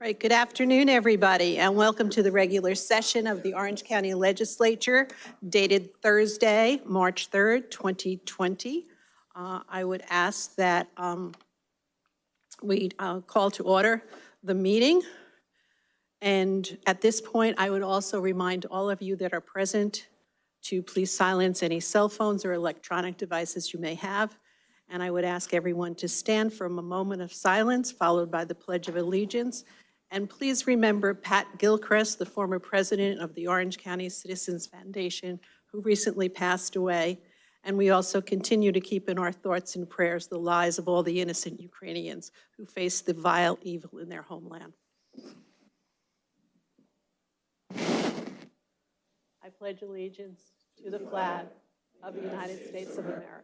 Right, good afternoon, everybody, and welcome to the regular session of the Orange County Legislature, dated Thursday, March 3rd, 2020. I would ask that we call to order the meeting. And at this point, I would also remind all of you that are present to please silence any cell phones or electronic devices you may have. And I would ask everyone to stand for a moment of silence, followed by the Pledge of Allegiance. And please remember Pat Gilchrist, the former president of the Orange County Citizens Foundation, who recently passed away. And we also continue to keep in our thoughts and prayers the lives of all the innocent Ukrainians who face the vile evil in their homeland. I pledge allegiance to the flag of the United States of America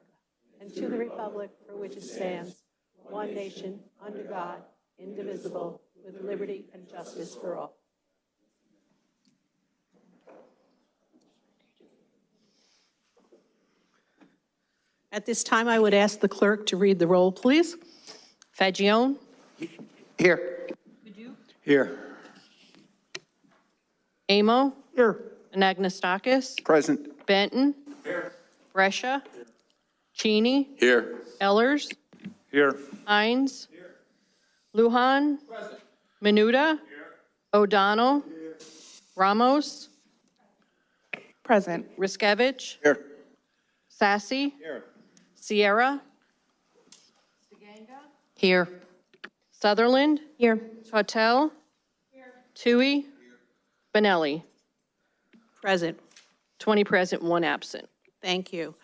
and to the republic for which it stands, one nation, under God, indivisible, with liberty and justice for all. At this time, I would ask the clerk to read the roll, please. Fagione? Here. Padu? Here. Amo? Here. Anagnostakis? Present. Benton? Here. Brescia? Here. Cheney? Here. Ellers? Here. Hines? Here. Lujan? Present. Menuda? Here. O'Donnell? Here. Ramos? Present. Riskevich? Here. Sassy? Here. Sierra? Here. Sutherland? Here. Hotel? Here. Tui? Here. Benelli? Present. 20 present, 1 absent. Thank you.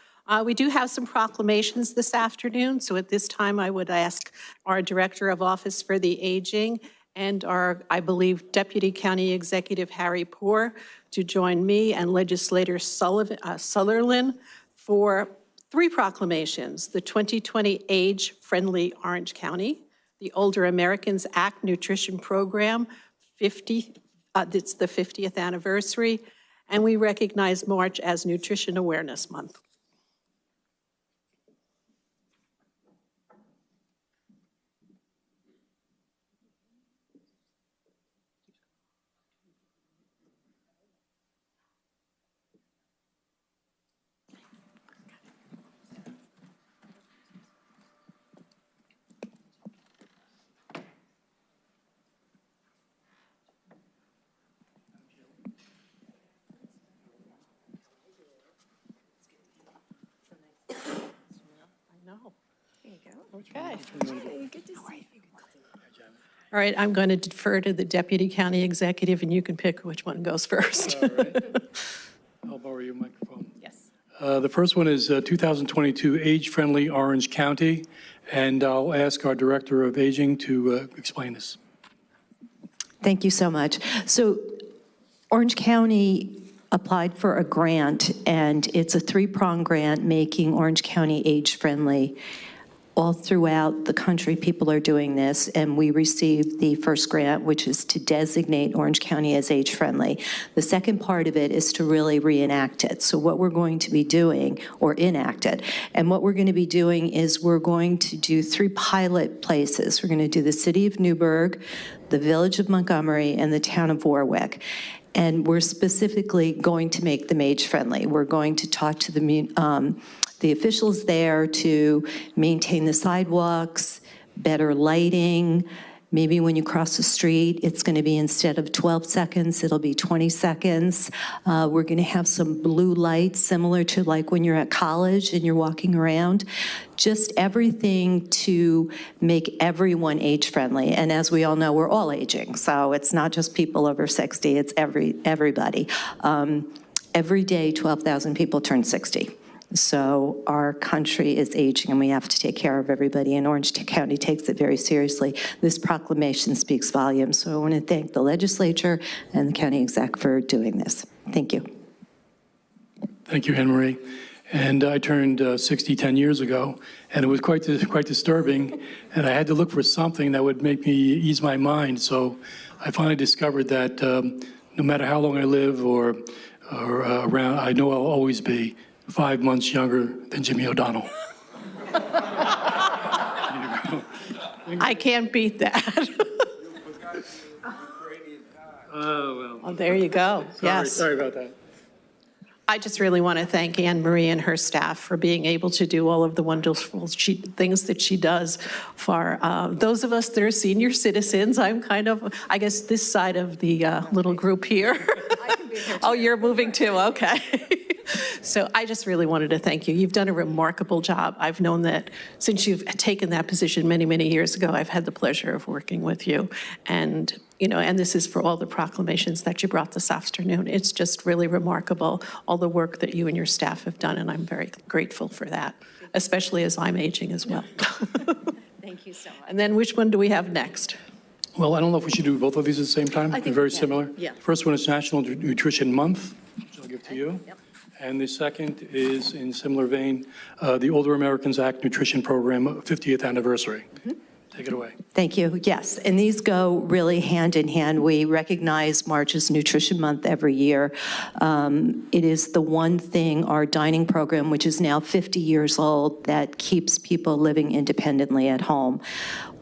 We do have some proclamations this afternoon, so at this time I would ask our Director of Office for the Aging and our, I believe, Deputy County Executive Harry Poor to join me and Legislator Sutherland for 3 proclamations: the 2020 Age-Friendly Orange County, the Older Americans Act Nutrition Program, it's the 50th anniversary, and we recognize March as Nutrition Awareness Month. No. There you go. Okay. Hey, good to see you. All right, I'm going to defer to the Deputy County Executive, and you can pick which one goes first. All right. I'll borrow your microphone. Yes. The first one is 2022 Age-Friendly Orange County, and I'll ask our Director of Aging to explain this. Thank you so much. So Orange County applied for a grant, and it's a 3-pronged grant making Orange County age-friendly. All throughout the country, people are doing this, and we received the first grant, which is to designate Orange County as age-friendly. The second part of it is to really reenact it. So what we're going to be doing, or enact it, and what we're going to be doing is we're going to do 3 pilot places. We're going to do the city of Newburgh, the village of Montgomery, and the town of Warwick. And we're specifically going to make them age-friendly. We're going to talk to the officials there to maintain the sidewalks, better lighting. Maybe when you cross the street, it's going to be, instead of 12 seconds, it'll be 20 seconds. We're going to have some blue lights similar to like when you're at college and you're walking around. Just everything to make everyone age-friendly. And as we all know, we're all aging. So it's not just people over 60, it's everybody. Every day, 12,000 people turn 60. So our country is aging, and we have to take care of everybody, and Orange County takes it very seriously. This proclamation speaks volumes, so I want to thank the legislature and the county exec for doing this. Thank you. Thank you, Anne Marie. And I turned 60 10 years ago, and it was quite disturbing, and I had to look for something that would make me ease my mind. So I finally discovered that no matter how long I live or around, I know I'll always be 5 months younger than Jimmy O'Donnell. I can't beat that. Oh, Oh, there you go. Yes. Sorry about that. I just really want to thank Anne Marie and her staff for being able to do all of the wonderful things that she does for those of us that are senior citizens. I'm kind of, I guess, this side of the little group here. Oh, you're moving too, okay. So I just really wanted to thank you. You've done a remarkable job. I've known that since you've taken that position many, many years ago, I've had the pleasure of working with you. And, you know, and this is for all the proclamations that you brought this afternoon. It's just really remarkable, all the work that you and your staff have done, and I'm very grateful for that, especially as I'm aging as well. Thank you so much. And then which one do we have next? Well, I don't know if we should do both of these at the same time. I think They're very we can. similar. Yeah. First one is National Nutrition Month, which I'll give to you. Yep. And the second is, in similar vein, the Older Americans Act Nutrition Program 50th anniversary. Take it away. Thank you. Yes, and these go really hand in hand. We recognize March as Nutrition Month every year. It is the one thing, our dining program, which is now 50 years old, that keeps people living independently at home.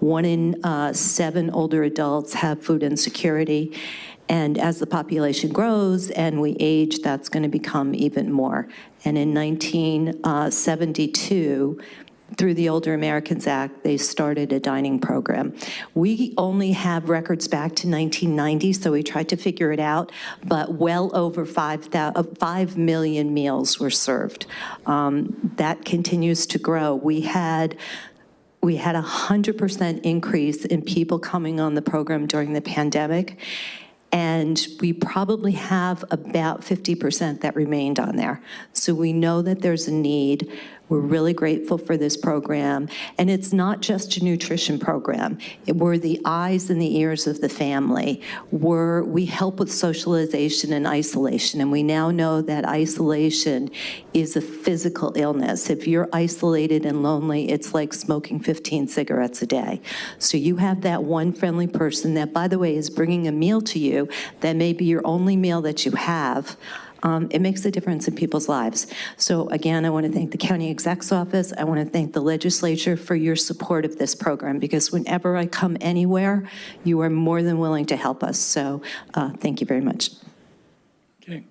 1 in 7 older adults have food insecurity. And as the population grows and we age, that's going to become even more. And in 1972, through the Older Americans Act, they started a dining program. We only have records back to 1990, so we tried to figure it out, but well over 5 million meals were served. That continues to grow. We had a 100% increase in people coming on the program during the pandemic, and we probably have about 50% that remained on there. So we know that there's a need. We're really grateful for this program. And it's not just a nutrition program. We're the eyes and the ears of the family. We help with socialization and isolation. And we now know that isolation is a physical illness. If you're isolated and lonely, it's like smoking 15 cigarettes a day. So you have that one friendly person that, by the way, is bringing a meal to you that may be your only meal that you have. It makes a difference in people's lives. So again, I want to thank the county exec's office. I want to thank the legislature for your support of this program, because whenever I come anywhere, you are more than willing to help us. So thank you very much. Okay.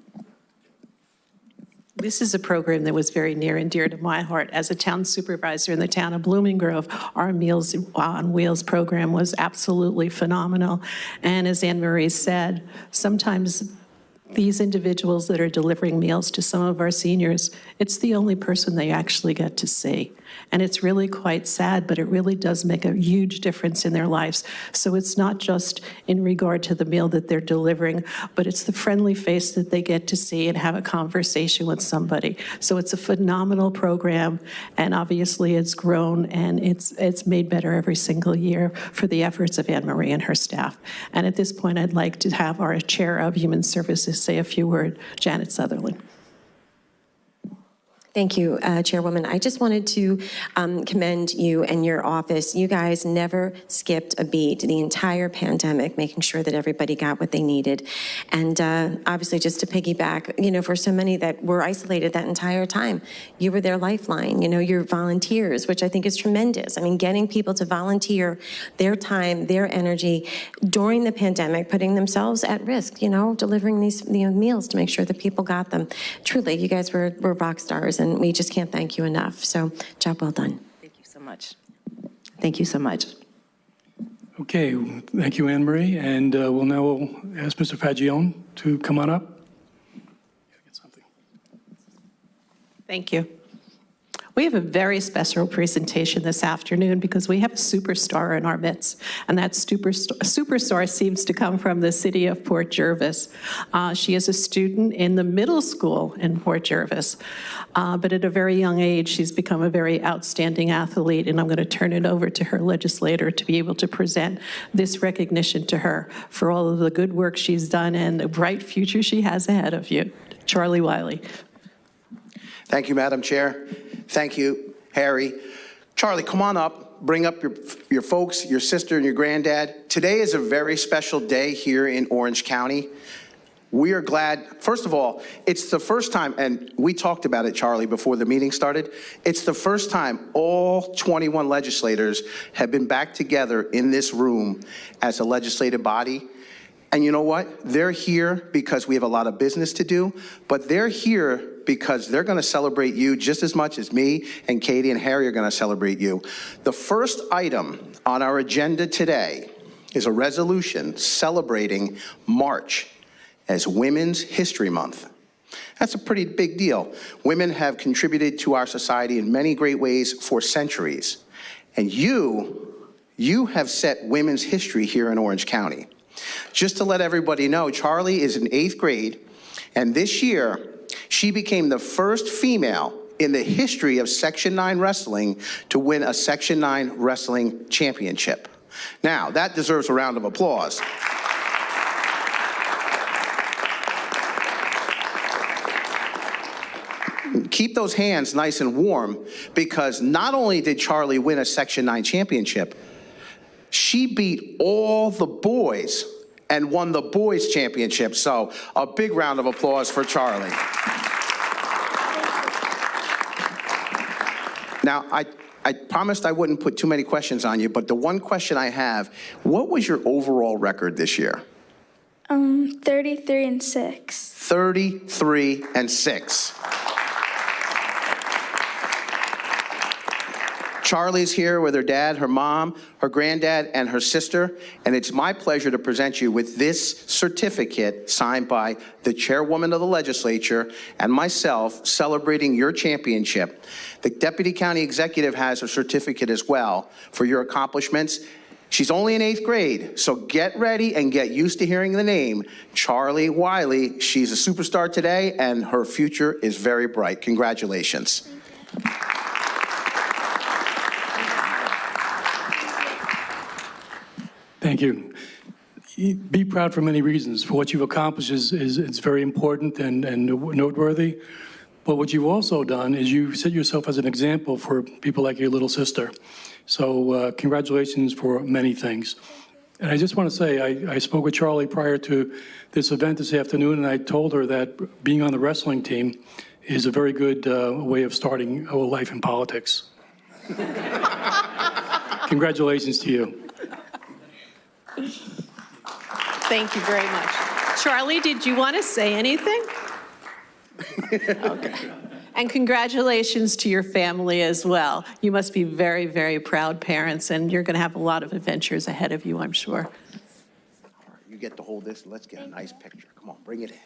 This is a program that was very near and dear to my heart. As a town supervisor in the town of Blooming Grove, our Meals on Wheels program was absolutely phenomenal. And as Anne Marie said, sometimes these individuals that are delivering meals to some of our seniors, it's the only person they actually get to see. And it's really quite sad, but it really does make a huge difference in their lives. So it's not just in regard to the meal that they're delivering, but it's the friendly face that they get to see and have a conversation with somebody. So it's a phenomenal program, and obviously it's grown, and it's made better every single year for the efforts of Anne Marie and her staff. And at this point, I'd like to have our Chair of Human Services say a few words, Janet Sutherland. Thank you, Chairwoman. I just wanted to commend you and your office. You guys never skipped a beat the entire pandemic, making sure that everybody got what they needed. And obviously, just to piggyback, you know, for so many that were isolated that entire time, you were their lifeline. You know, your volunteers, which I think is tremendous. I mean, getting people to volunteer their time, their energy during the pandemic, putting themselves at risk, you know, delivering these meals to make sure that people got them. Truly, you guys were rock stars. And we just can't thank you enough. So, job well done. Thank you so much. Thank you so much. Okay, thank you, Anne Marie. And we'll now ask Mr. Fagione to come on up. Get something. Thank you. We have a very special presentation this afternoon because we have a superstar in our midst, and that superstar seems to come from the city of Port Jervis. She is a student in the middle school in Port Jervis, but at a very young age, she's become a very outstanding athlete, and I'm going to turn it over to her legislator to be able to present this recognition to her for all of the good work she's done and the bright future she has ahead of you. Charlie Wiley. Thank you, Madam Chair. Thank you, Harry. Charlie, come on up. Bring up your folks, your sister, and your granddad. Today is a very special day here in Orange County. We are glad, first of all, it's the first time, and we talked about it, Charlie, before the meeting started. It's the first time all 21 legislators have been back together in this room as a legislative body. And you know what? They're here because we have a lot of business to do, but they're here because they're going to celebrate you just as much as me and Katie and Harry are going to celebrate you. The first item on our agenda today is a resolution celebrating March as Women's History Month. That's a pretty big deal. Women have contributed to our society in many great ways for centuries. And you have set women's history here in Orange County. Just to let everybody know, Charlie is in 8th grade, and this year, she became the first female in the history of Section 9 wrestling to win a Section 9 wrestling championship. Now, that deserves a round of applause. Keep those hands nice and warm, because not only did Charlie win a Section 9 championship, she beat all the boys and won the boys' championship. So a big round of applause for Charlie. Now, I promised I wouldn't put too many questions on you, but the one question I have, what was your overall record this year? 33 and 6. 33 and 6. Charlie's here with her dad, her mom, her granddad, and her sister, and it's my pleasure to present you with this certificate signed by the chairwoman of the legislature and myself celebrating your championship. The Deputy County Executive has a certificate as well for your accomplishments. She's only in 8th grade, so get ready and get used to hearing the name, Charlie Wiley. She's a superstar today, and her future is very bright. Congratulations. Thank you. Be proud for many reasons. For what you've accomplished is very important and noteworthy. But what you've also done is you set yourself as an example for people like your little sister. So congratulations for many things. And I just want to say, I spoke with Charlie prior to this event this afternoon, and I told her that being on the wrestling team is a very good way of starting a life in politics. Congratulations to you. Thank you very much. Charlie, did you want to say anything? Okay. And congratulations to your family as well. You must be very, very proud parents, and you're going to have a lot of adventures ahead of you, I'm sure. You get to hold this. Let's get a nice picture. Come on, bring it in.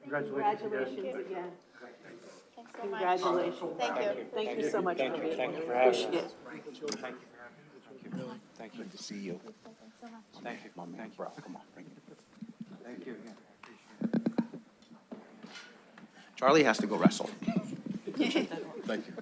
Congratulations again. Congratulations. Thank you. Thank you so much for being here. Appreciate it. Thank you. Good to see you. Thank you, my man. Bro, come on, bring it. Thank you again. Charlie has to go wrestle. Thank you.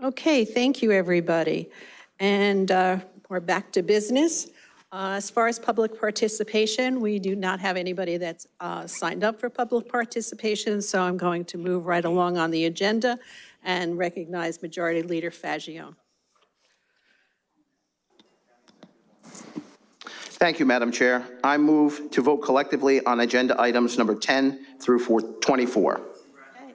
Okay, thank you, everybody. And we're back to business. As far as public participation, we do not have anybody that's signed up for public participation, so I'm going to move right along on the agenda and recognize Majority Leader Fagione. Thank you, Madam Chair. I move to vote collectively on agenda items number 10 through 24.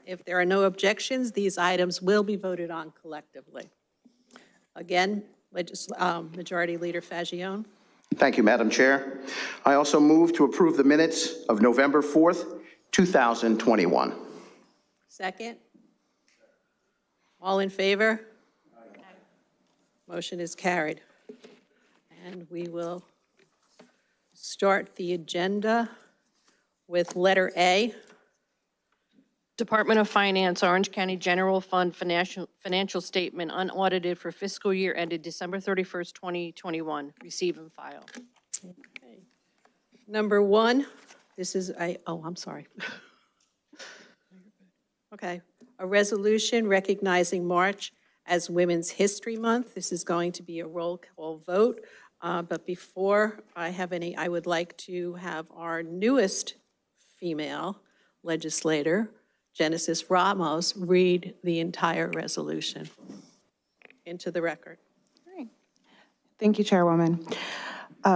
If there are no objections, these items will be voted on collectively. Again, Majority Leader Fagione. Thank you, Madam Chair. I also move to approve the minutes of November 4th, 2021. Second? All in favor? Motion is carried. And we will start the agenda with letter A. Department of Finance, Orange County General Fund financial statement unaudited for fiscal year ended December 31st, 2021. Receive and file. Okay. Number one, this is I'm sorry. Okay, a resolution recognizing March as Women's History Month. This is going to be a roll call vote. But before I have any, I would like to have our newest female legislator, Genesis Ramos, read the entire resolution into the record. Thank you, Chairwoman.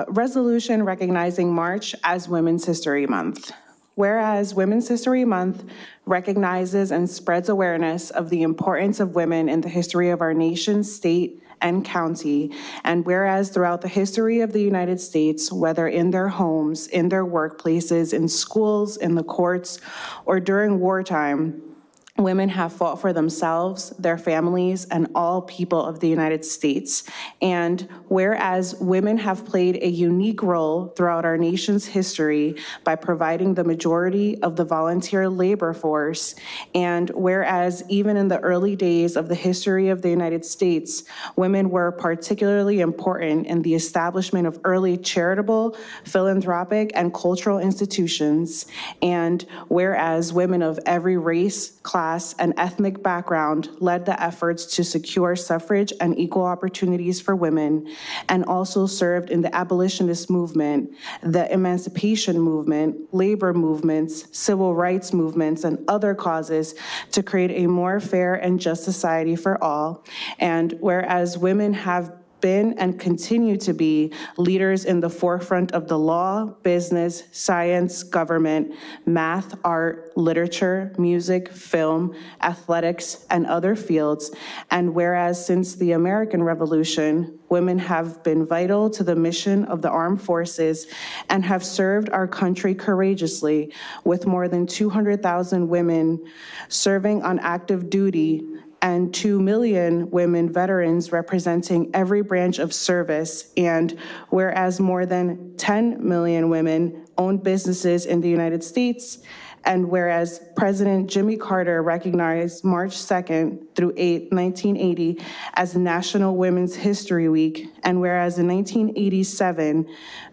Resolution recognizing March as Women's History Month. Whereas Women's History Month recognizes and spreads awareness of the importance of women in the history of our nation, state, and county, and whereas throughout the history of the United States, whether in their homes, in their workplaces, in schools, in the courts, or during wartime, women have fought for themselves, their families, and all people of the United States. And whereas women have played a unique role throughout our nation's history by providing the majority of the volunteer labor force, and whereas even in the early days of the history of the United States, women were particularly important in the establishment of early charitable, philanthropic, and cultural institutions, and whereas women of every race, class, and ethnic background led the efforts to secure suffrage and equal opportunities for women, and also served in the abolitionist movement, the emancipation movement, labor movements, civil rights movements, and other causes to create a more fair and just society for all. And whereas women have been and continue to be leaders in the forefront of the law, business, science, government, math, art, literature, music, film, athletics, and other fields. And whereas since the American Revolution, women have been vital to the mission of the armed forces and have served our country courageously, with more than 200,000 women serving on active duty and 2 million women veterans representing every branch of service. And whereas more than 10 million women own businesses in the United States, and whereas President Jimmy Carter recognized March 2nd through 8th, 1980 as National Women's History Week, and whereas in 1987,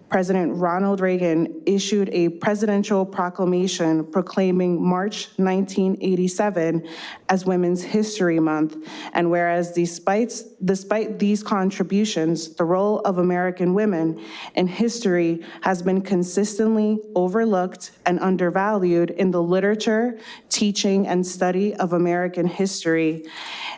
President Ronald Reagan issued a presidential proclamation proclaiming March 1987 as Women's History Month. And whereas despite these contributions, the role of American women in history has been consistently overlooked and undervalued in the literature, teaching, and study of American history.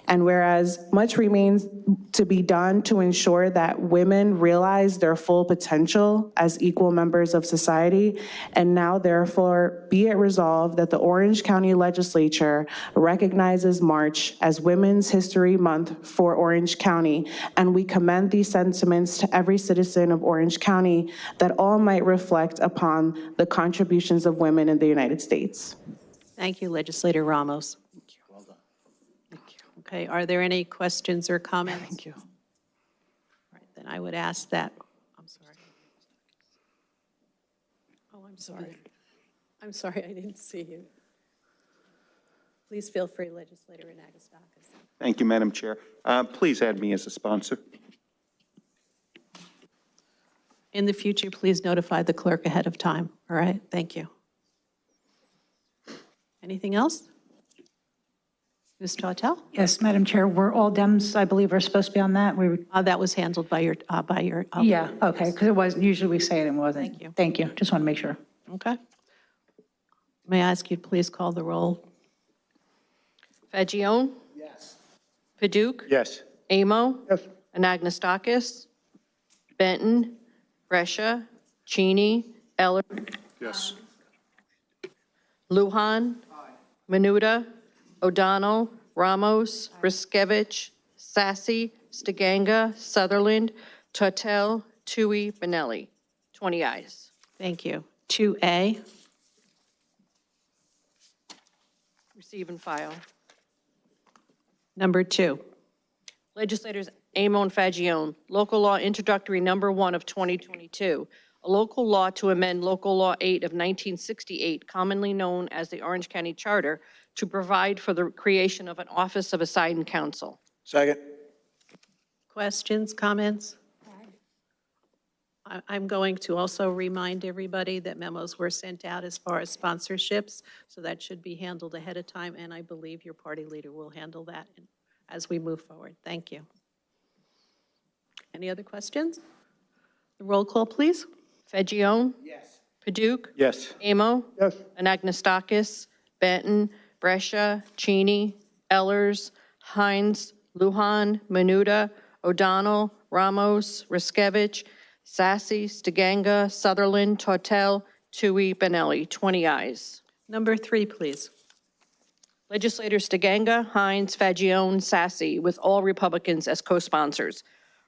And whereas much remains to be done to ensure that women realize their full potential as equal members of society, and now therefore be it resolved that the Orange County Legislature recognizes March as Women's History Month for Orange County, and we commend these sentiments to every citizen of Orange County, that all might reflect upon the contributions of women in the United States. Thank you, Legislator Ramos. Thank you. Well done. Thank you. Okay, are there any questions or comments? Thank you. All right, then I would ask that, I'm sorry. Oh, I'm sorry. I'm sorry, I didn't see you. Please feel free, Legislator Anagostakis. Thank you, Madam Chair. Please add me as a sponsor. In the future, please notify the clerk ahead of time. All right, thank you. Anything else? Ms. Tautel? Yes, Madam Chair, we're all Dems, I believe, are supposed to be on that. We were, That was handled by your. yeah, okay, because it wasn't, usually we say it and wasn't. Thank you. Thank you, just want to make sure. Okay. May I ask you to please call the roll? Fagion? Yes. Paduk? Yes. Amo? Yes. Anagnestakis? Benton? Brescia? Cheney? Eller? Yes. Lujan? Menuda? O'Donnell? Ramos? Riskevich? Sassy? Stiganga? Sutherland? Tautel? Tui? Benelli? 20 ayes. Thank you. 2A. Receive and file. Number 2. Legislators Amo and Fagion, Local Law Introductory Number 1 of 2022, a local law to amend Local Law 8 of 1968, commonly known as the Orange County Charter, to provide for the creation of an Office of Assigned Counsel. Second. Questions, comments? I'm going to also remind everybody that memos were sent out as far as sponsorships, so that should be handled ahead of time, and I believe your party leader will handle that as we move forward. Thank you. Any other questions? The roll call, please. Fagione? Yes. Paduk? Yes. Amo? Yes. Anagnestakis? Benton? Brescia? Cheney? Ellers? Hines? Lujan? Menuda? O'Donnell? Ramos? Riskevich? Sassy? Stiganga? Sutherland? Tortel? Tui? Benelli? 20 ayes. Number 3, please. Legislators DeGanga, Hines, Fagione, Sassy, with all Republicans as co-sponsors.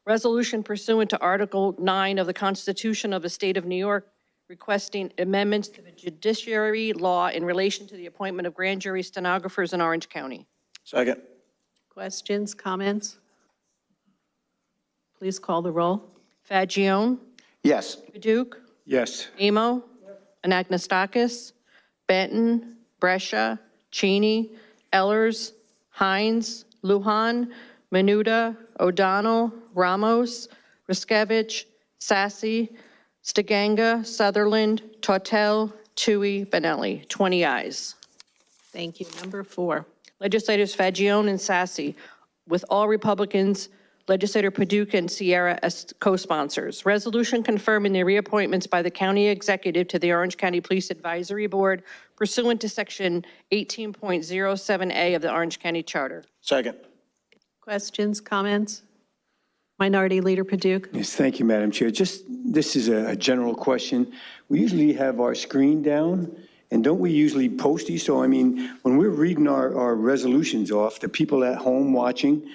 Resolution pursuant to Article 9 of the Constitution of the State of New York requesting amendments to the judiciary law in relation to the appointment of grand jury stenographers in Orange County. Second. Questions, comments? Please call the roll. Fagione? Yes. Paduk? Yes. Amo? Anagnestakis? Benton? Brescia? Cheney? Ellers? Hines? Lujan? Menuda? O'Donnell? Ramos? Riskevich? Sassy? Stiganga? Sutherland? Tortel? Tui? Benelli? 20 ayes. Thank you. Number 4. Legislators Fagione and Sassy, with all Republicans, Legislator Paduk and Sierra as co-sponsors. Resolution confirming the reappointments by the county executive to the Orange County Police Advisory Board pursuant to Section 18.07A of the Orange County Charter. Second. Questions, comments? Minority Leader Paduk? Yes, thank you, Madam Chair. This is a general question. We usually have our screen down, and don't we usually post these? So, I mean, when we're reading our resolutions off, the people at home watching,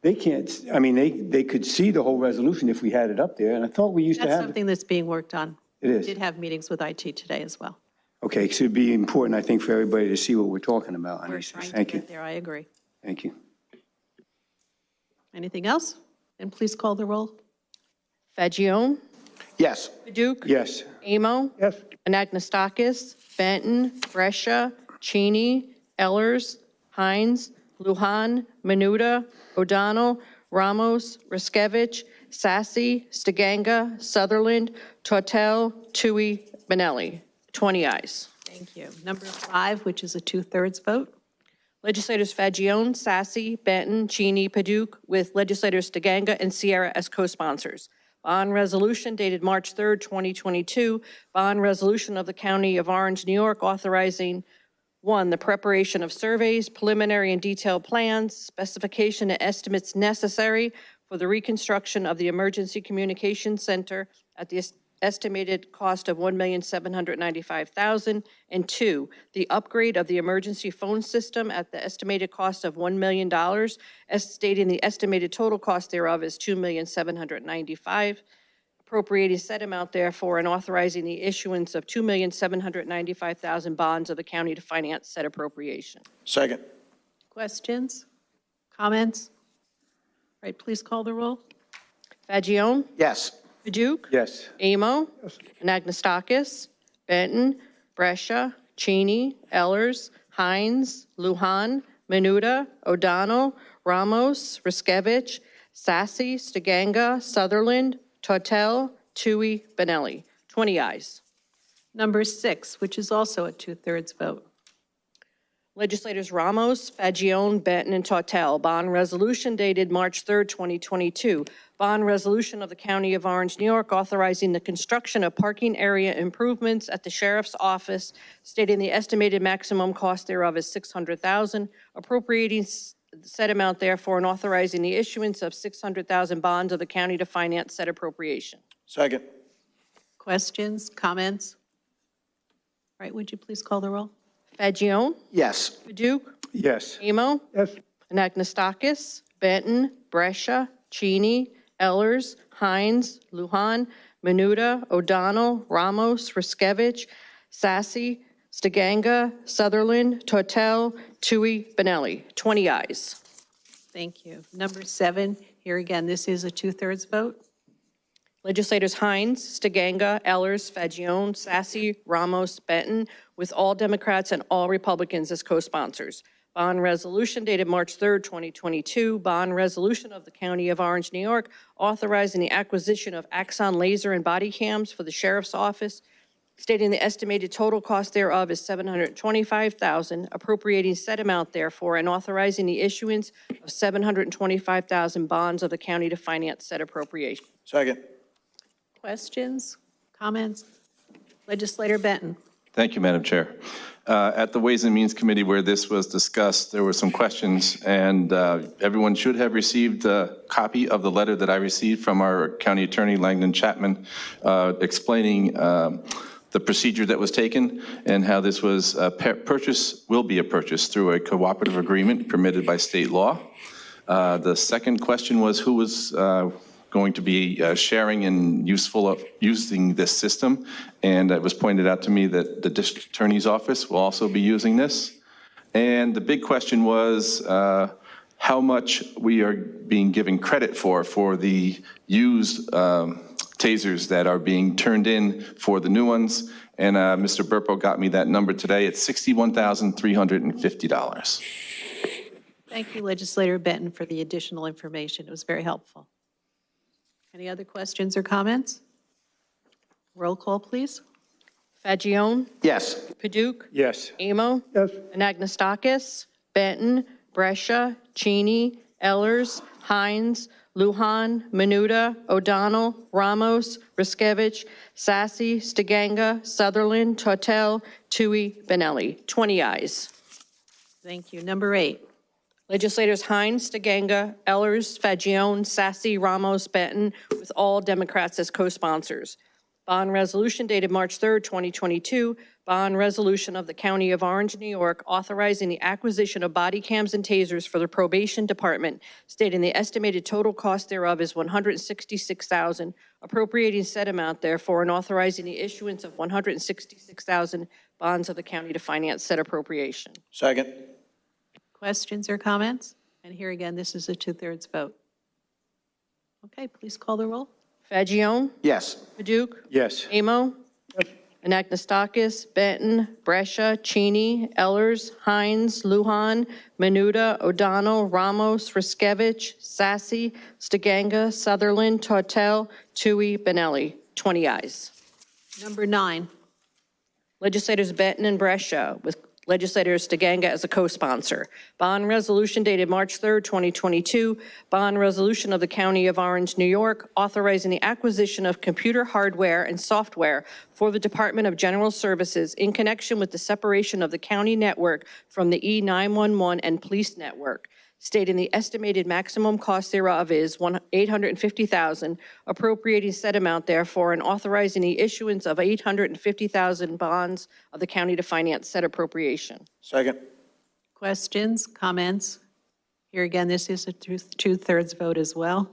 they can't, I mean, they could see the whole resolution if we had it up there, and I thought we used to That's have it. something that's being worked on. It is. We did have meetings with IT today as well. Okay, so it'd be important, I think, for everybody to see what we're talking about. We're trying to Thank you. get there, I agree. Thank you. Anything else? And please call the roll. Fagione? Yes. Paduk? Yes. Amo? Yes. Anagnestakis? Benton? Brescia? Cheney? Ellers? Hines? Lujan? Menuda? O'Donnell? Ramos? Riskevich? Sassy? Stiganga? Sutherland? Tortel? Tui? Benelli? 20 ayes. Thank you. Number 5, which is a 2/3 vote. Legislators Fagione, Sassy, Benton, Cheney, Paduk, with legislators DeGanga and Sierra as co-sponsors. Bond resolution dated March 3rd, 2022, bond resolution of the County of Orange, New York, authorizing 1, the preparation of surveys, preliminary and detailed plans, specification and estimates necessary for the reconstruction of the Emergency Communications Center at the estimated cost of $1,795,000, and 2, the upgrade of the emergency phone system at the estimated cost of $1 million, as stating the estimated total cost thereof is $2,795,000, appropriating said amount therefore and authorizing the issuance of $2,795,000 bonds of the county to finance said appropriation. Second. Questions? Comments? All right, please call the roll. Fagione? Yes. Paduk? Yes. Amo? Anagnestakis? Benton? Brescia? Cheney? Ellers? Hines? Lujan? Menuda? O'Donnell? Ramos? Riskevich? Sassy? Stiganga? Sutherland? Tortel? Tui? Benelli? 20 ayes. Number 6, which is also a 2/3 vote. Legislators Ramos, Fagione, Benton, and Tortel, bond resolution dated March 3rd, 2022. Bond resolution of the County of Orange, New York, authorizing the construction of parking area improvements at the Sheriff's Office, stating the estimated maximum cost thereof is $600,000, appropriating said amount therefore and authorizing the issuance of $600,000 bonds of the county to finance said appropriation. Second. Questions, comments? All right, would you please call the roll? Fagione? Yes. Paduk? Yes. Amo? Yes. Anagnestakis? Benton? Brescia? Cheney? Ellers? Hines? Lujan? Menuda? O'Donnell? Ramos? Riskevich? Sassy? Stiganga? Sutherland? Tortel? Tui? Benelli? 20 ayes. Thank you. Number 7, here again, this is a 2/3 vote. Legislators Hines, Stiganga, Ellers, Fagione, Sassy, Ramos, Benton, with all Democrats and all Republicans as co-sponsors. Bond resolution dated March 3rd, 2022. Bond resolution of the County of Orange, New York, authorizing the acquisition of Axon laser and body cams for the Sheriff's Office, stating the estimated total cost thereof is $725,000, appropriating said amount therefore, and authorizing the issuance of $725,000 bonds of the county to finance said appropriation. Second. Questions, comments? Legislator Benton. Thank you, Madam Chair. At the Ways and Means Committee where this was discussed, there were some questions, and everyone should have received a copy of the letter that I received from our County Attorney, Langdon Chapman, explaining the procedure that was taken and how this was will be a purchase through a cooperative agreement permitted by state law. The second question was who was going to be sharing and using this system. And it was pointed out to me that the district attorney's office will also be using this. And the big question was how much we are being given credit for the used tasers that are being turned in for the new ones. And Mr. Burpo got me that number today. It's $61,350. Thank you, Legislator Benton, for the additional information. It was very helpful. Any other questions or comments? Roll call, please. Fagione? Yes. Paduk? Yes. Amo? Yes. Anagnestakis? Benton? Brescia? Cheney? Ellers? Hines? Lujan? Menuda? O'Donnell? Ramos? Riskevich? Sassy? Stiganga? Sutherland? Tortel? Tui? Benelli. 20 ayes. Thank you. Number 8. Legislators Hines, Stiganga, Ellers, Fagione, Sassy, Ramos, Benton, with all Democrats as co-sponsors. Bond resolution dated March 3rd, 2022, bond resolution of the County of Orange, New York, authorizing the acquisition of body cams and tasers for the probation department, stating the estimated total cost thereof is $166,000, appropriating said amount therefore, and authorizing the issuance of $166,000 bonds of the county to finance said appropriation. Second. Questions or comments? And here again, this is a 2/3 vote. Okay, please call the roll. Fagione? Yes. Paduk? Yes. Amo? Anagnestakis, Benton, Brescia, Cheney, Ellers, Hines, Lujan, Menuda, O'Donnell, Ramos, Riskevich, Sassy, Stiganga, Sutherland, Tortel, Tui, Benelli. 20 ayes. Number 9. Legislators Benton and Brescia, with Legislator Stiganga as a co-sponsor. Bond resolution dated March 3rd, 2022. Bond resolution of the County of Orange, New York, authorizing the acquisition of computer hardware and software for the Department of General Services in connection with the separation of the county network from the E911 and police network, stating the estimated maximum cost thereof is $850,000, appropriating said amount therefore, and authorizing the issuance of $850,000 bonds of the county to finance said appropriation. Second. Questions, comments? Here again, this is a 2/3 vote as well.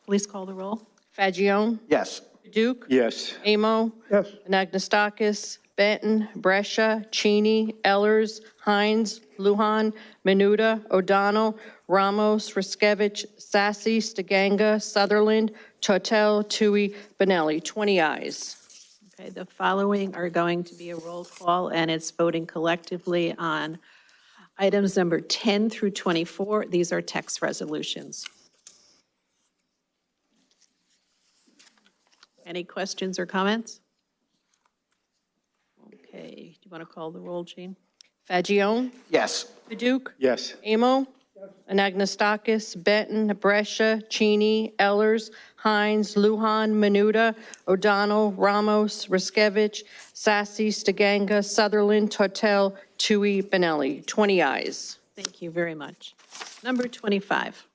Please call the roll. Fagione? Yes. Paduk? Yes. Amo? Yes. Anagnestakis, Benton, Brescia, Cheney, Ellers, Hines, Lujan, Menuda, O'Donnell, Ramos, Riskevich, Sassy, Stiganga, Sutherland, Tortel, Tui, Benelli. 20 ayes. Okay, the following are going to be a roll call, and it's voting collectively on items number 10 through 24. These are text resolutions. Any questions or comments? Okay, do you want to call the roll, Jean? Fagione? Yes. Paduk? Yes. Amo? Anagnestakis, Benton, Brescia, Cheney, Ellers, Hines, Lujan, Menuda, O'Donnell, Ramos, Riskevich, Sassy, Stiganga, Sutherland, Tortel, Tui, Benelli. 20 ayes. Thank you very much. Number 25.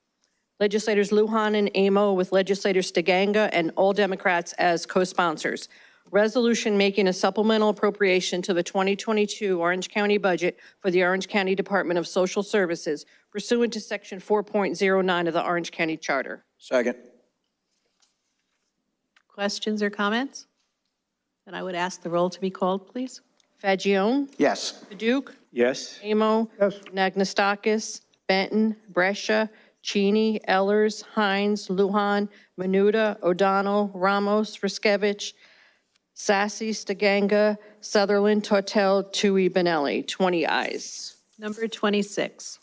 Legislators Lujan and Amo with Legislator Stiganga and all Democrats as co-sponsors. Resolution making a supplemental appropriation to the 2022 Orange County budget for the Orange County Department of Social Services pursuant to Section 4.09 of the Orange County Charter. Second. Questions or comments? Then I would ask the roll to be called, please. Fagione? Yes. Paduk? Yes. Amo? Yes. Anagnestakis, Benton, Brescia, Cheney, Ellers, Hines, Lujan, Menuda, O'Donnell, Ramos, Riskevich, Sassy, Stiganga, Sutherland, Tortel, Tui, Benelli. 20 ayes. Number 26.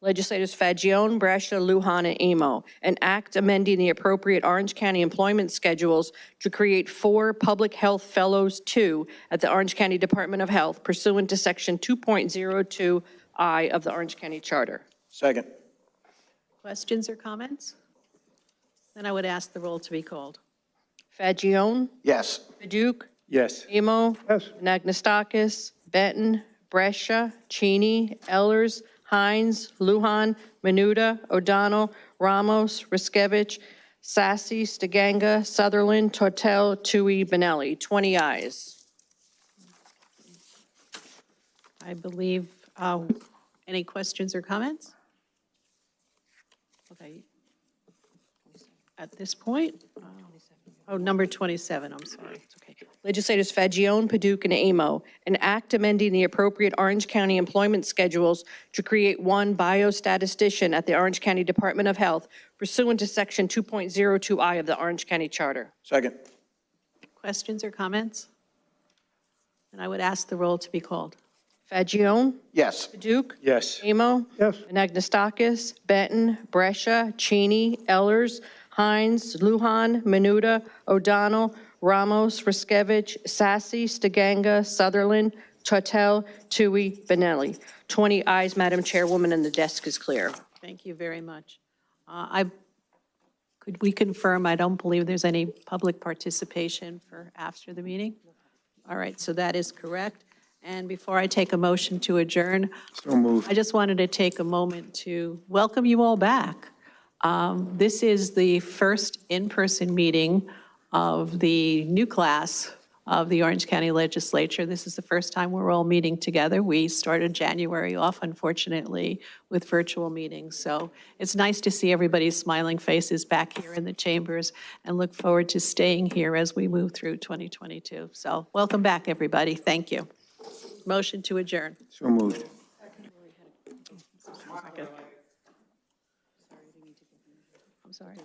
Legislators Fagione, Brescia, Lujan, and Amo. An act amending the appropriate Orange County employment schedules to create 4 Public Health Fellows 2 at the Orange County Department of Health pursuant to Section 2.02I of the Orange County Charter. Second. Questions or comments? Then I would ask the roll to be called. Fagione? Yes. Paduk? Yes. Amo? Yes. Anagnestakis? Benton? Brescia? Cheney? Ellers? Hines? Lujan? Menuda? O'Donnell? Ramos? Riskevich? Sassy? Stiganga? Sutherland? Tortel? Tui? Benelli. 20 ayes. I believe, any questions or comments? Okay. At this point, number 27, I'm sorry. It's okay. Legislators Fagione, Paduk, and Amo, an act amending the appropriate Orange County employment schedules to create 1 biostatistician at the Orange County Department of Health pursuant to Section 2.02I of the Orange County Charter. Second. Questions or comments? And I would ask the roll to be called. Fagione? Yes. Paduk? Yes. Amo? Yes. Anagnestakis? Benton? Brescia? Cheney? Ellers? Hines? Lujan? Menuda? O'Donnell? Ramos? Riskevich? Sassy? Stiganga? Sutherland? Tortel? Tui? Benelli. 20 ayes, Madam Chairwoman, and the desk is clear. Thank you very much. Could we confirm, I don't believe there's any public participation for after the meeting? All right, so that is correct. And before I take a motion to adjourn, So moved. I just wanted to take a moment to welcome you all back. This is the first in-person meeting of the new class of the Orange County Legislature. This is the first time we're all meeting together. We started January off, unfortunately, with virtual meetings. So it's nice to see everybody's smiling faces back here in the chambers and look forward to staying here as we move through 2022. So welcome back, everybody. Thank you. Motion to adjourn. So moved. I'm sorry.